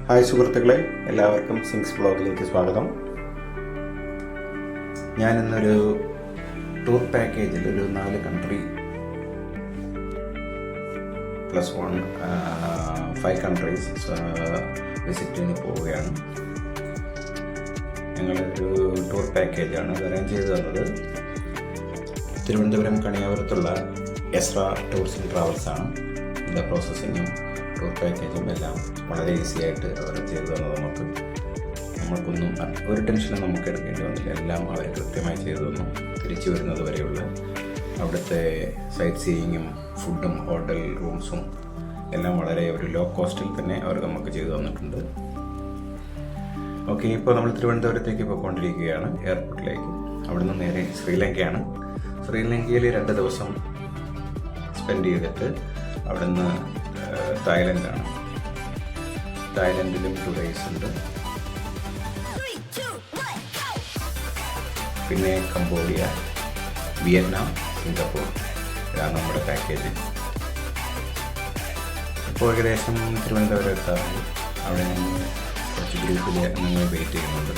Hi സുഹൃത്തുക്കളെ, എല്ലാവർക്കും sings വ്ളോഗിലേക്ക് സ്വാഗതം. ഞാനിന്നൊരു ടൂർ പാക്കേജിൽ ഒരു 4 കൺട്രി +1 5 കൺട്രീസ് വിസിറ്റിന് പോവുകയാണ്. ഞങ്ങളൊരു ടൂർ പാക്കേജാണ് അറേഞ്ച് ചെയ്ത് തന്നത്. തിരുവനന്തപുരം കണിയാപുരത്തുള്ള എസ്ര ടൂർസ് ആൻഡ് ട്രാവൽസാണ്. ഇതിൻ്റെ പ്രോസസ്സിങ്ങും ടൂർ പാക്കേജും എല്ലാം വളരെ ഈസി ആയിട്ട് അവർ ചെയ്തു തന്നത്. നമുക്കൊന്നും ഒരു ടെൻഷനും നമുക്ക് എടുക്കേണ്ടി വന്നില്ല. എല്ലാം അവർ കൃത്യമായി ചെയ്തു തന്നു. തിരിച്ചു വരുന്നത് വരെയുള്ള അവിടുത്തെ സൈറ്റ് സീയിങ്ങും ഫുഡും ഹോട്ടൽ റൂംസും എല്ലാം വളരെ ഒരു ലോ കോസ്റ്റിൽ തന്നെ അവർ നമുക്ക് ചെയ്തു തന്നിട്ടുണ്ട്. ഓക്കെ, ഇപ്പോൾ നമ്മൾ തിരുവനന്തപുരത്തേക്ക് പോയിക്കൊണ്ടിരിക്കുകയാണ്, എയർപോർട്ടിലേക്ക്. അവിടുന്ന് നേരെ ശ്രീലങ്കയാണ്. ശ്രീലങ്കയിൽ 2 ദിവസം സ്പെൻഡ് ചെയ്തിട്ട് അവിടുന്ന് തായ്ലൻഡാണ്. തായ്ലൻഡിലും 2 days ഉണ്ട്. പിന്നെ കംബോഡിയ, വിയറ്റ്നാം, സിംഗപ്പൂർ, ഇതാണ് നമ്മുടെ പാക്കേജ്. ഇപ്പോൾ ഏകദേശം തിരുവനന്തപുരം എത്താറുണ്ട്. അവിടെ നിന്ന് കുറച്ച് ഗ്രൂപ്പിൽ നിങ്ങൾ വെയിറ്റ് ചെയ്യുന്നുണ്ട്.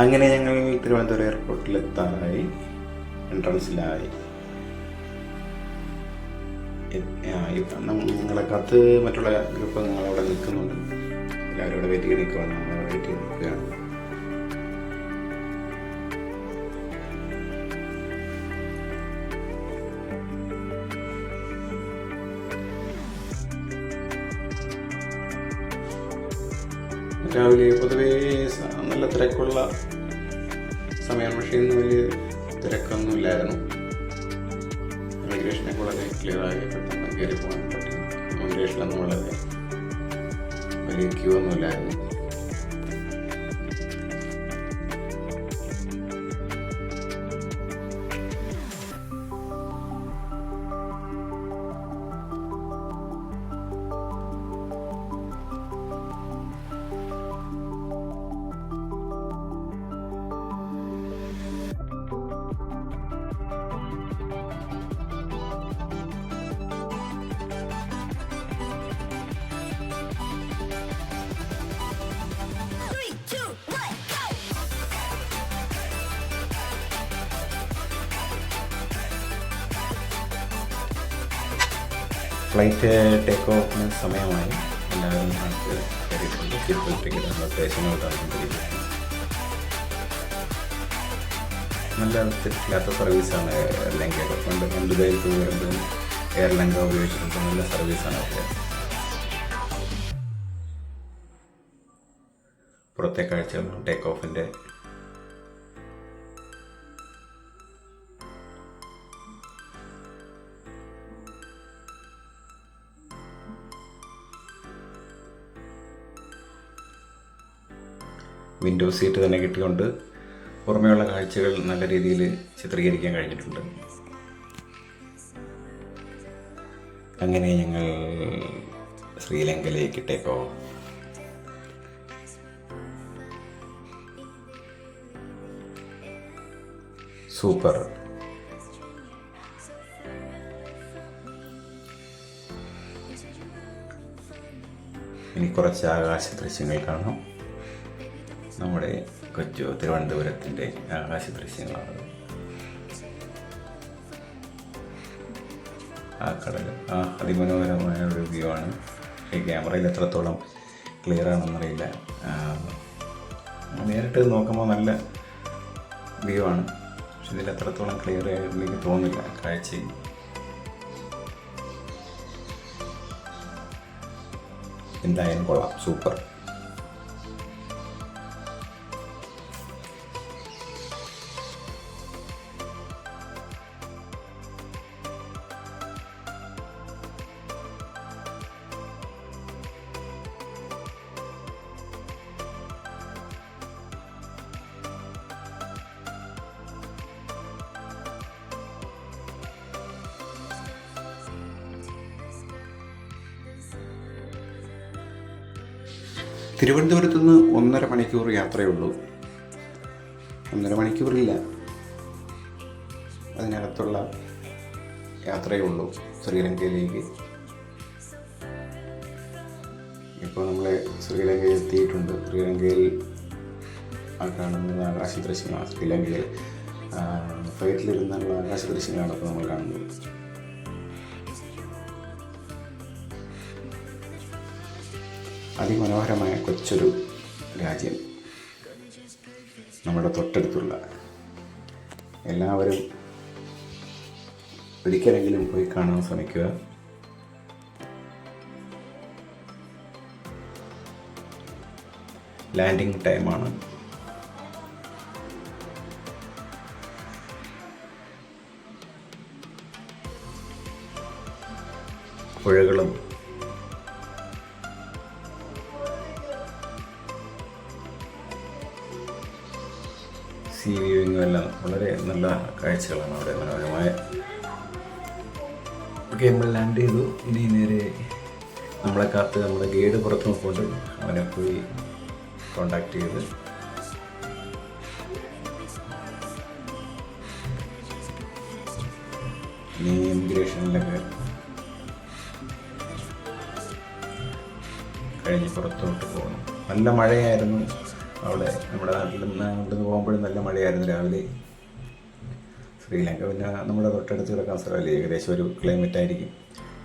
അങ്ങനെ ഞങ്ങൾ തിരുവനന്തപുരം എയർപോർട്ടിലെത്താനായി, എൻട്രൻസിലായി. ഞങ്ങളെ കാത്ത് മറ്റുള്ള ഗ്രൂപ്പ് ഞങ്ങളവിടെ നിൽക്കുന്നുണ്ട്. എല്ലാവരും ഇവിടെ വെയിറ്റ് ചെയ്ത് നിൽക്കുകയാണ്. നമ്മൾ വെയിറ്റ് ചെയ്ത് നിൽക്കുകയാണ്. രാവിലെ പൊതുവേ നല്ല തിരക്കുള്ള സമയം, പക്ഷേ ഇന്ന് വലിയ തിരക്കൊന്നും ഇല്ലായിരുന്നു. ഇമിഗ്രേഷനൊക്കെ വളരെ ക്ലിയറായി പെട്ടെന്ന് കയറി പോകാൻ പറ്റും. ഇമിഗ്രേഷനൊന്നും വളരെ വലിയ ക്യൂ ഒന്നും ഇല്ലായിരുന്നു. ഫ്ലൈറ്റ് ടേക്ക് ഓഫിന് സമയമായി. എല്ലാവരും കയറിയിട്ടുണ്ട്. തിരുപ്പതിക്ക് സ്റ്റേഷനുകൾ നടന്നുകൊണ്ടിരിക്കുകയാണ്. നല്ല തെറ്റില്ലാത്ത സർവീസാണ് എയർലങ്കയൊക്കെ. പണ്ട് ദുബൈയിൽ വരുമ്പോഴും എയർലങ്ക ഉപയോഗിച്ചിട്ടുണ്ട്. നല്ല സർവീസാണ് അവിടെ. പുറത്തെ കാഴ്ചകളും ടേക്ക് ഓഫിൻ്റെ വിൻഡോ സീറ്റ് തന്നെ കിട്ടിക്കൊണ്ട് പുറമേയുള്ള കാഴ്ചകൾ നല്ല രീതിയിൽ ചിത്രീകരിക്കാൻ കഴിഞ്ഞിട്ടുണ്ട്. അങ്ങനെ ഞങ്ങൾ ശ്രീലങ്കയിലേക്ക് ടേക്ക് ഓഫ്. സൂപ്പർ. ഇനി കുറച്ച് ആകാശ ദൃശ്യങ്ങൾ കാണാം. നമ്മുടെ കൊച്ചു തിരുവനന്തപുരത്തിൻ്റെ ആകാശ ദൃശ്യങ്ങളാണ്. ആ കടൽ അതിമനോഹരമായ ഒരു വ്യൂ ആണ്. ഈ ക്യാമറയിൽ എത്രത്തോളം ക്ലിയർ ആണെന്നറിയില്ല. നേരിട്ട് നോക്കുമ്പോൾ നല്ല വ്യൂ ആണ്, പക്ഷെ ഇതിൽ എത്രത്തോളം ക്ലിയർ ആയിട്ട് തോന്നില്ല കാഴ്ച. എന്തായാലും കൊള്ളാം, സൂപ്പർ. തിരുവനന്തപുരത്ത് നിന്ന് 1.5 മണിക്കൂർ യാത്രയേ ഉള്ളൂ. 1.5 മണിക്കൂറില്ല, അതിനകത്തുള്ള യാത്രയേ ഉള്ളൂ ശ്രീലങ്കയിലേക്ക്. ഇപ്പോൾ നമ്മൾ ശ്രീലങ്കയിൽ എത്തിയിട്ടുണ്ട്. ശ്രീലങ്കയിൽ കാണുന്നത് ആകാശ ദൃശ്യമാണ്. ശ്രീലങ്കയിൽ ഫ്ലൈറ്റിലിരുന്നുള്ള ആകാശ ദൃശ്യങ്ങളാണ് ഇപ്പോൾ നമ്മൾ കാണുന്നത്. അതിമനോഹരമായ കൊച്ചൊരു രാജ്യം നമ്മുടെ തൊട്ടടുത്തുള്ള. എല്ലാവരും ഒരിക്കലെങ്കിലും പോയി കാണാൻ ശ്രമിക്കുക. ലാൻഡിങ് ടൈമാണ്. പുഴകളും സീ വ്യൂവിങ്ങും എല്ലാം വളരെ നല്ല കാഴ്ചകളാണ് അവിടെ. മനോഹരമായ. ഓക്കെ, നമ്മൾ ലാൻഡ് ചെയ്തു. ഇനി നേരെ നമ്മളെ കാത്ത് നമ്മുടെ ഗൈഡ് പുറത്ത് നോക്കുകൊണ്ട് അവനെ പോയി കോണ്ടാക്ട് ചെയ്ത് ഇനി ഇമിഗ്രേഷനിലൊക്കെ കഴിഞ്ഞ് പുറത്തോട്ട് പോകണം. നല്ല മഴയായിരുന്നു അവിടെ. നമ്മുടെ നാട്ടിൽ നിന്ന് പോകുമ്പോഴും നല്ല മഴയായിരുന്നു രാവിലെ. ശ്രീലങ്ക പിന്നെ നമ്മുടെ തൊട്ടടുത്ത് കിടക്കാൻ സ്ഥലമല്ലേ, ഏകദേശം ഒരു ക്ലൈമറ്റ് ആയിരിക്കും.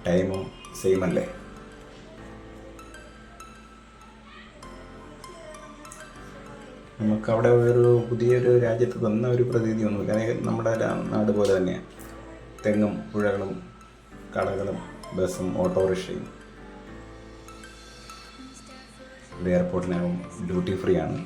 ടൈമും സെയിം അല്ലേ. നമുക്കവിടെ ഒരു പുതിയൊരു രാജ്യത്ത് തന്ന ഒരു പ്രതീതിയൊന്നുമില്ല. നമ്മുടെ നാട് പോലെ തന്നെയാണ്. തെങ്ങും പുഴകളും കടകളും ബസ്സും ഓട്ടോറിക്ഷയും. ഇവിടെ എയർപോർട്ടിനാകും ഡ്യൂട്ടി ഫ്രീ ആണ്.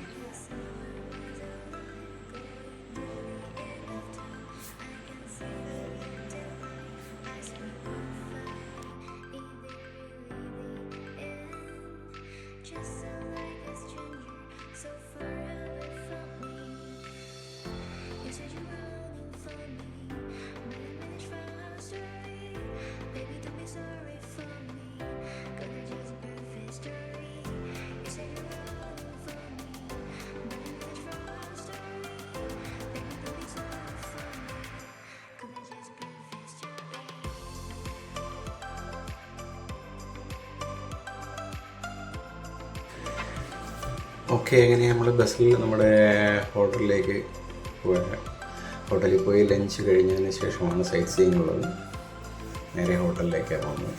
ഓക്കെ, എങ്ങനെ നമ്മൾ ബസ്സിൽ നമ്മുടെ ഹോട്ടലിലേക്ക് ഹോട്ടലിൽ പോയി ലഞ്ച് കഴിഞ്ഞതിന് ശേഷമാണ് സൈറ്റ് സീയിങ് ഉള്ളത്. നേരെ ഹോട്ടലിലേക്കാണ് പോകുന്നത്.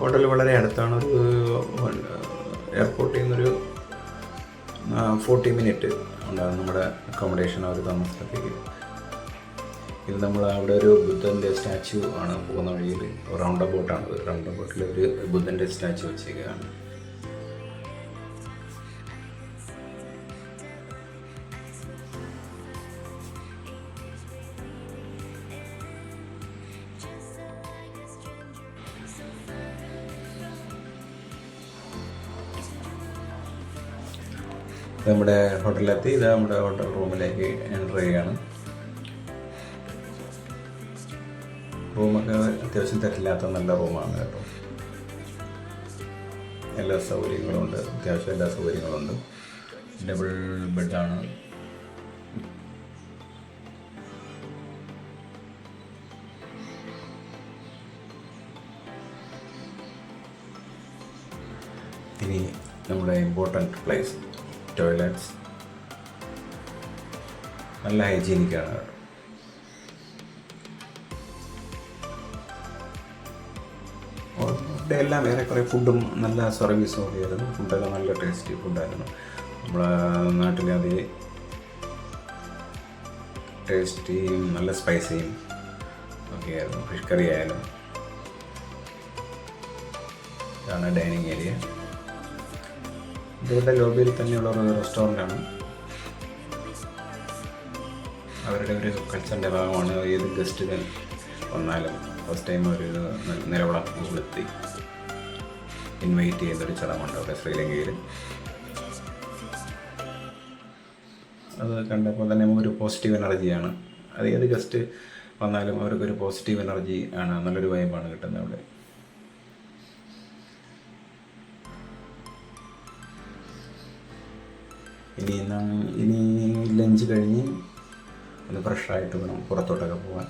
ഹോട്ടൽ വളരെ അടുത്താണ്. ഒരു എയർപോർട്ടിൽ നിന്നൊരു 40 മിനിറ്റ് ഉണ്ടാകും നമ്മുടെ അക്കോമഡേഷൻ അവർ താമസത്തിലേക്ക്. ഇത് നമ്മൾ അവിടെ ഒരു ബുദ്ധൻ്റെ സ്റ്റാച്യു ആണ് പോകുന്ന വഴിയിൽ. റൗണ്ട് അബൌട്ടാണ്. റൗണ്ട് അബൌട്ടിൽ ഒരു ബുദ്ധൻ്റെ സ്റ്റാച്യു വെച്ചേക്കുകയാണ്. നമ്മുടെ ഹോട്ടലിലെത്തി. ഇത് നമ്മുടെ ഹോട്ടൽ റൂമിലേക്ക് എൻ്റർ ചെയ്യുകയാണ്. റൂമൊക്കെ അത്യാവശ്യം തെറ്റില്ലാത്ത നല്ല റൂമാണ് കേട്ടോ. എല്ലാ സൗകര്യങ്ങളുണ്ട്, അത്യാവശ്യം എല്ലാ സൗകര്യങ്ങളുണ്ട്. ഡബിൾ ബെഡാണ്. ഇനി നമ്മുടെ ഇമ്പോർട്ടൻറ്റ് പ്ലേസ് ടോയ്ലറ്റ്സ് നല്ല ഹൈജീനിക്കാണ് കേട്ടോ. ഇവിടെ എല്ലാം ഏറെക്കുറെ ഫുഡും നല്ല സർവീസും ഒക്കെയായിരുന്നു. ഫുഡെല്ലാം നല്ല ടേസ്റ്റി ഫുഡായിരുന്നു. നമ്മളെ നാട്ടിലെ അതേ ടേസ്റ്റിയും നല്ല സ്പൈസിയും ഒക്കെയായിരുന്നു. ഫിഷ് കറി ആയാലും. ഇതാണ് ഡൈനിങ് ഏരിയ. ഇതിവിടെ ലോബിയിൽ തന്നെയുള്ള ഒരു റെസ്റ്റോറൻ്റാണ്. അവരുടെ ഒരു കൾച്ചറിൻ്റെ ഭാഗമാണ്. ഏത് ഗസ്റ്റുകൾ വന്നാലും ഫസ്റ്റ് ടൈം ഒരു നിലവിളക്ക് കൊളുത്തി ഇൻവൈറ്റ് ചെയ്യുന്നൊരു ചടങ്ങുണ്ട് അവിടെ ശ്രീലങ്കയിൽ. അത് കണ്ടപ്പോൾ തന്നെ നമുക്കൊരു പോസിറ്റീവ് എനർജിയാണ് അത് ഏത് ഗസ്റ്റ് വന്നാലും അവർക്കൊരു പോസിറ്റീവ് എനർജി ആണ്, നല്ലൊരു വൈബാണ് കിട്ടുന്നത് അവിടെ. ഇനി ലഞ്ച് കഴിഞ്ഞ് ഒന്ന് ഫ്രഷായിട്ട് വേണം പുറത്തോട്ടൊക്കെ പോകാൻ.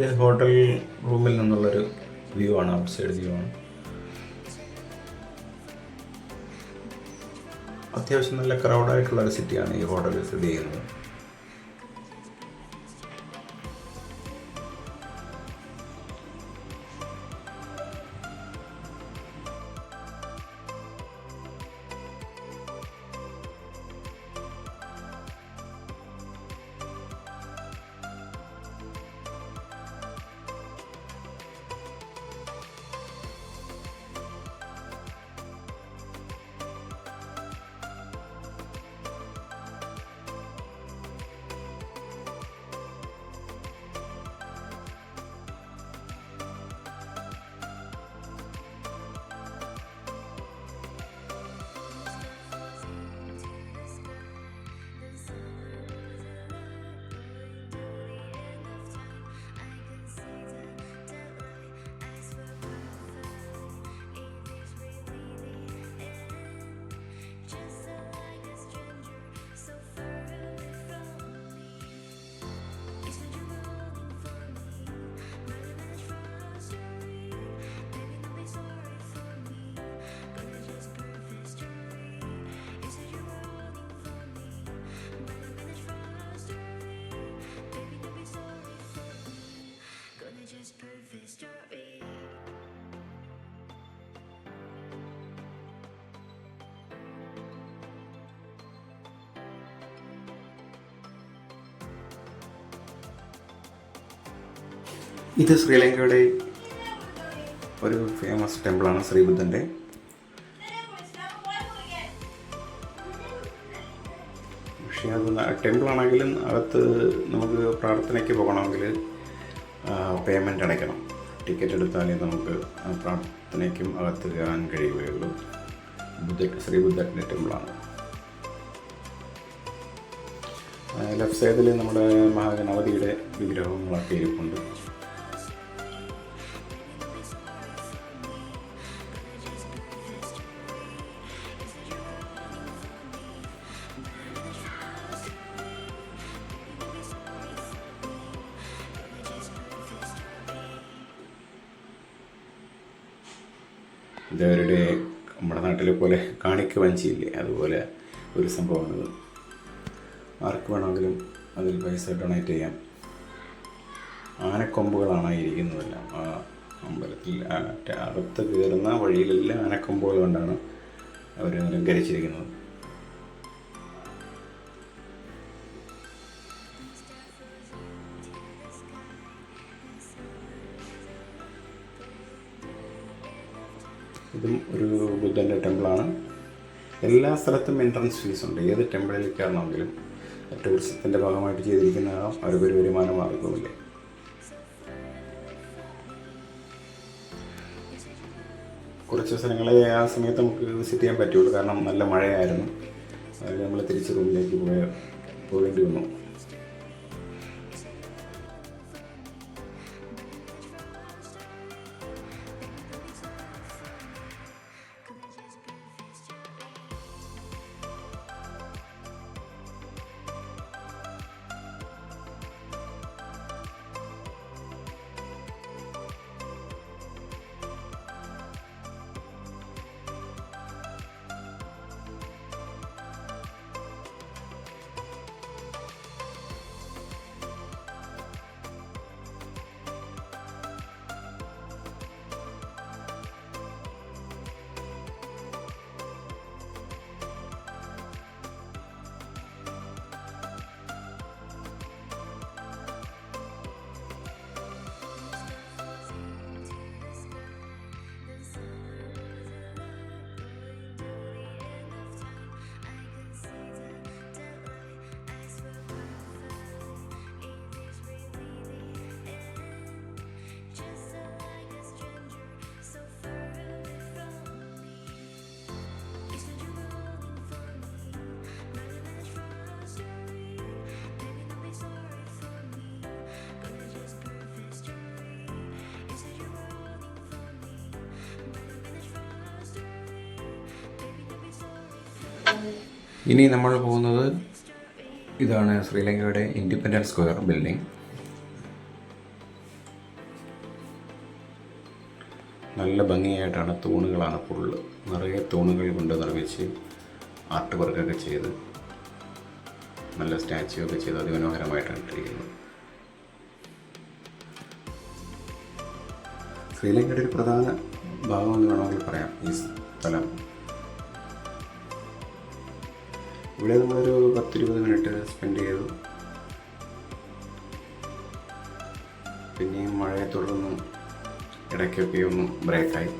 ഇത് ഹോട്ടൽ റൂമിൽ നിന്നുള്ളൊരു വ്യൂ ആണ്, ഔട്ട് സൈഡ് വ്യൂ ആണ്. അത്യാവശ്യം നല്ല ക്രൗഡായിട്ടുള്ളൊരു സിറ്റിയാണ് ഈ ഹോട്ടൽ സ്ഥിതി ചെയ്യുന്നത്. ഇത് ശ്രീലങ്കയുടെ ഒരു ഫേമസ് ടെമ്പിളാണ് ശ്രീബുദ്ധൻ്റെ. പക്ഷേ അത് ടെമ്പിളാണെങ്കിലും അകത്ത് നമുക്ക് പ്രാർത്ഥനയ്ക്ക് പോകണമെങ്കിൽ പേയ്മെൻ്റ് അടയ്ക്കണം. ടിക്കറ്റ് എടുത്താലേ നമുക്ക് പ്രാർത്ഥനയ്ക്കും അകത്ത് കയറാൻ കഴിയുകയുള്ളൂ. ശ്രീബുദ്ധൻ്റെ ടെമ്പിളാണ്. ലെഫ്റ്റ് സൈഡിൽ നമ്മുടെ മഹാഗണപതിയുടെ വിഗ്രഹങ്ങളൊക്കെ ഇരിപ്പുണ്ട്. ഇതവരുടെ നമ്മുടെ നാട്ടിലെ പോലെ കാണിക്ക വഞ്ചിയില്ലേ, അതുപോലെ ഒരു സംഭവമാണിത്. ആർക്ക് വേണമെങ്കിലും അതിൽ പൈസ ഡൊണേറ്റ് ചെയ്യാം. ആനക്കൊമ്പുകളാണ് ഇരിക്കുന്നതെല്ലാം. ആ അമ്പലത്തിൽ അകത്ത് കയറുന്ന വഴിയിലെല്ലാം ആനക്കൊമ്പുകൾ കൊണ്ടാണ് അവർ അലങ്കരിച്ചിരിക്കുന്നത്. ഇതും ഒരു ബുദ്ധൻ്റെ ടെമ്പിളാണ്. എല്ലാ സ്ഥലത്തും എൻട്രൻസ് ഫീസുണ്ട്. ഏത് ടെമ്പിളിൽ കയറണമെങ്കിലും ടൂറിസത്തിൻ്റെ ഭാഗമായിട്ട് ചെയ്തിരിക്കുന്നതാകാം, അവരൊരു വരുമാന മാർഗവുമില്ല. കുറച്ച് സ്ഥലങ്ങളെ ആ സമയത്ത് നമുക്ക് വിസിറ്റ് ചെയ്യാൻ പറ്റുള്ളൂ, കാരണം നല്ല മഴയായിരുന്നു. അതിൽ നമ്മൾ തിരിച്ച് റൂമിലേക്ക് പോകേണ്ടി വന്നു. ഇനി നമ്മൾ പോകുന്നത് ഇതാണ് ശ്രീലങ്കയുടെ ഇൻഡിപെൻഡൻസ് സ്ക്വയർ ബിൽഡിംഗ്. നല്ല ഭംഗിയായിട്ടാണ്, തൂണുകളാണ് ഫുള്ള്, നിറയെ തൂണുകൾ കൊണ്ട് നിർമ്മിച്ച് ആർട്ട് വർക്കൊക്കെ ചെയ്ത് നല്ല സ്റ്റാച്യു ഒക്കെ ചെയ്ത് അതിമനോഹരമായിട്ടാണ് ഇട്ടിരിക്കുന്നത്. ശ്രീലങ്കയുടെ ഒരു പ്രധാന ഭാഗമെന്ന് വേണമെങ്കിൽ പറയാം ഈ സ്ഥലം. ഇവിടെ നമ്മളൊരു 10-20 മിനിറ്റ് സ്പെൻഡ് ചെയ്തു. പിന്നെയും മഴയെ തുടർന്ന് ഇടയ്ക്കൊക്കെ ഒന്ന് ബ്രേക്കായി.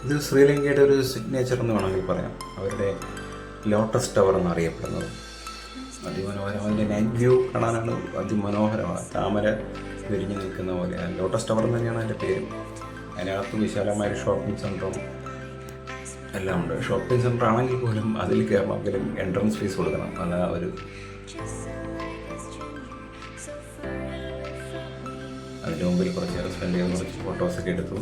ഇത് ശ്രീലങ്കയുടെ ഒരു സിഗ്നേച്ചർ എന്ന് വേണമെങ്കിൽ പറയാം. അവരുടെ ലോട്ടസ് ടവർ എന്നറിയപ്പെടുന്നത് അതിമനോഹരം. അതിൻ്റെ നൈറ്റ് വ്യൂ കാണാനാണ് അതിമനോഹരമാണ്. താമര വിരിഞ്ഞ് നിൽക്കുന്ന പോലെ ലോട്ടസ് ടവർ തന്നെയാണ് അതിൻ്റെ പേര്. അതിനകത്ത് വിശാലമായ ഷോപ്പിംഗ് സെൻറ്ററും എല്ലാം ഉണ്ട്. ഷോപ്പിംഗ് സെൻറ്റർ ആണെങ്കിൽ പോലും അതിൽ കയറണമെങ്കിലും എൻട്രൻസ് ഫീസ് കൊടുക്കണം. അല്ല ഒരു അതിൻ്റെ മുമ്പിൽ കുറച്ച് നേരം സ്പെൻഡ് ചെയ്ത് കുറച്ച് ഫോട്ടോസൊക്കെ എടുത്തു.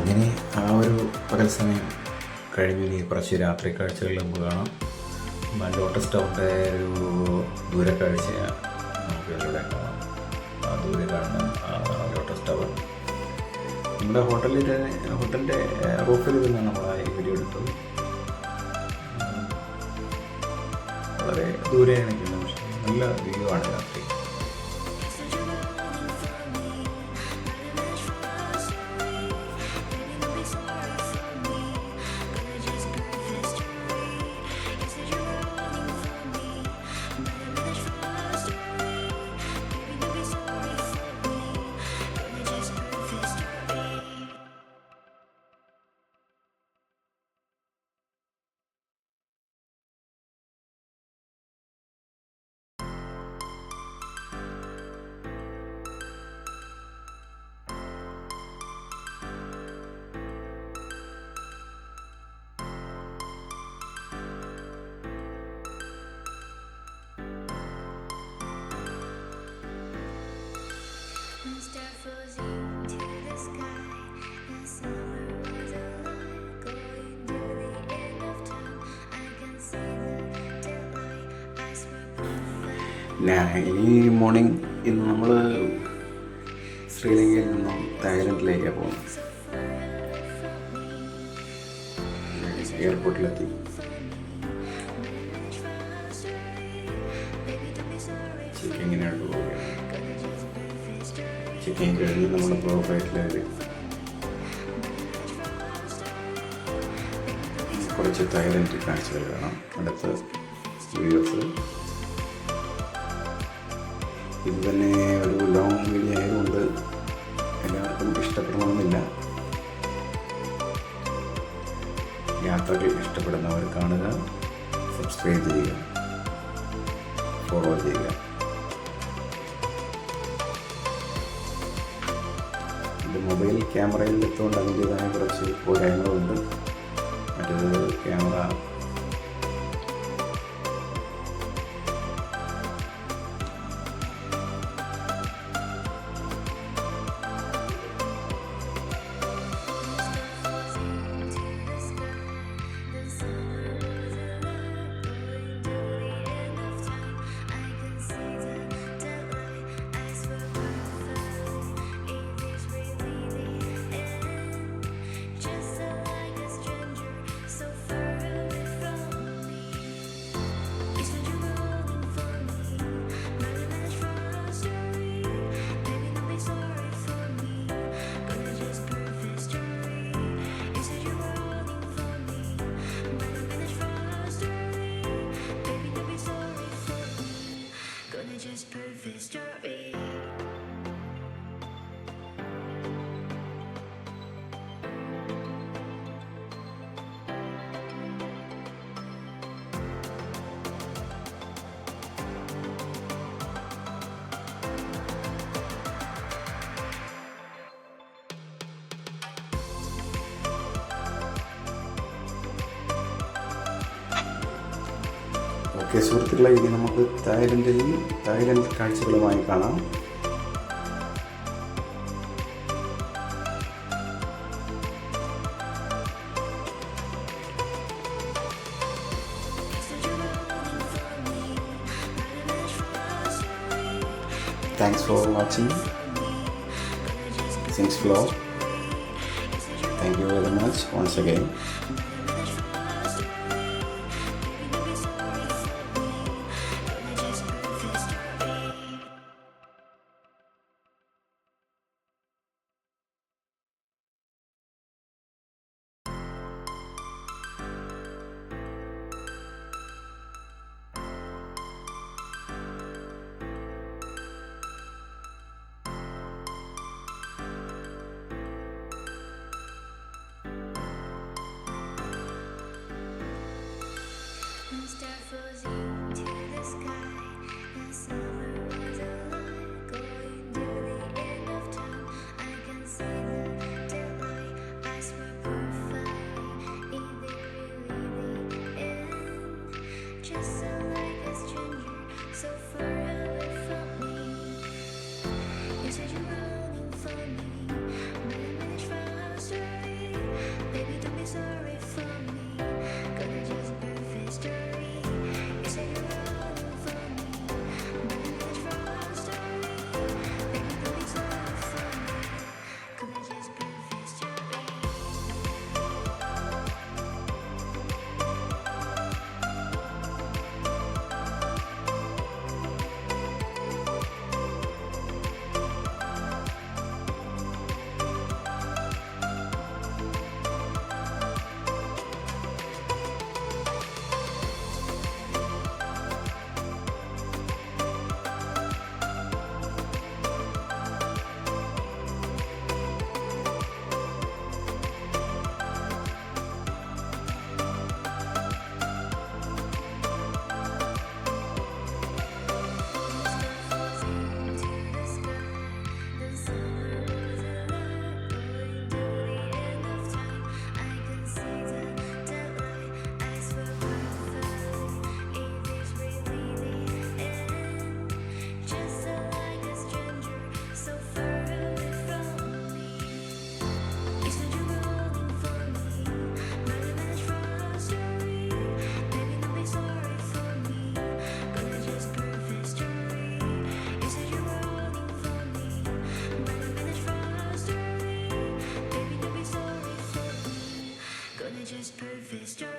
അങ്ങനെ ആ ഒരു പകൽ സമയം കഴിഞ്ഞ് ഇനി കുറച്ച് രാത്രി കാഴ്ചകൾ നമുക്ക് കാണാം. ലോട്ടസ് ടവറിൻ്റെ ഒരു ദൂരക്കാഴ്ച നമുക്ക് ഇതിലൂടെ കാണാം. ആ ദൂരെ കാണുന്ന ലോട്ടസ് ടവർ നമ്മുടെ ഹോട്ടലിൻ്റെ റൂഫിൽ നിന്നാണ് നമ്മൾ ഈ വീഡിയോ എടുത്തത്. വളരെ ദൂരെയാണ് നിൽക്കുന്നത്, പക്ഷേ നല്ല വ്യൂ ആണ് രാത്രി. ഈ മോർണിംഗ് ഇന്ന് നമ്മൾ ശ്രീലങ്കയിൽ നിന്നും തായ്ലൻഡിലേക്കാണ് പോകുന്നത്. എയർപോർട്ടിലെത്തി. ചെക്കിങ്ങിനായിട്ട് പോവുകയാണ്. ചെക്കിങ് കഴിഞ്ഞ് നമ്മുടെ ഫ്ലൈറ്റിൽ കുറച്ച് തായ്ലൻഡ് കാഴ്ചകൾ കാണാം. അടുത്ത വീഡിയോസ് ഇത് തന്നെ ഒരു ലോങ് വീഡിയോ ആയതുകൊണ്ട് എല്ലാവർക്കും ഇഷ്ടപ്പെടണമെന്നില്ല. യാത്രകൾ ഇഷ്ടപ്പെടുന്നവർ കാണുക, സബ്സ്ക്രൈബ് ചെയ്യുക, ഫോളോ ചെയ്യുക. ഇത് മൊബൈൽ ക്യാമറയിൽ എത്തുകൊണ്ട് അതിൻ്റേതായ കുറച്ച് പോരായ്മകളുണ്ട്. മറ്റൊരു ക്യാമറ ഓക്കെ സുഹൃത്തുക്കളെ, ഇനി നമുക്ക് തായ്ലൻഡ് കാഴ്ചകളുമായി കാണാം. Thanks for watching Singh's vlog. Thank you very much once again. is perfect.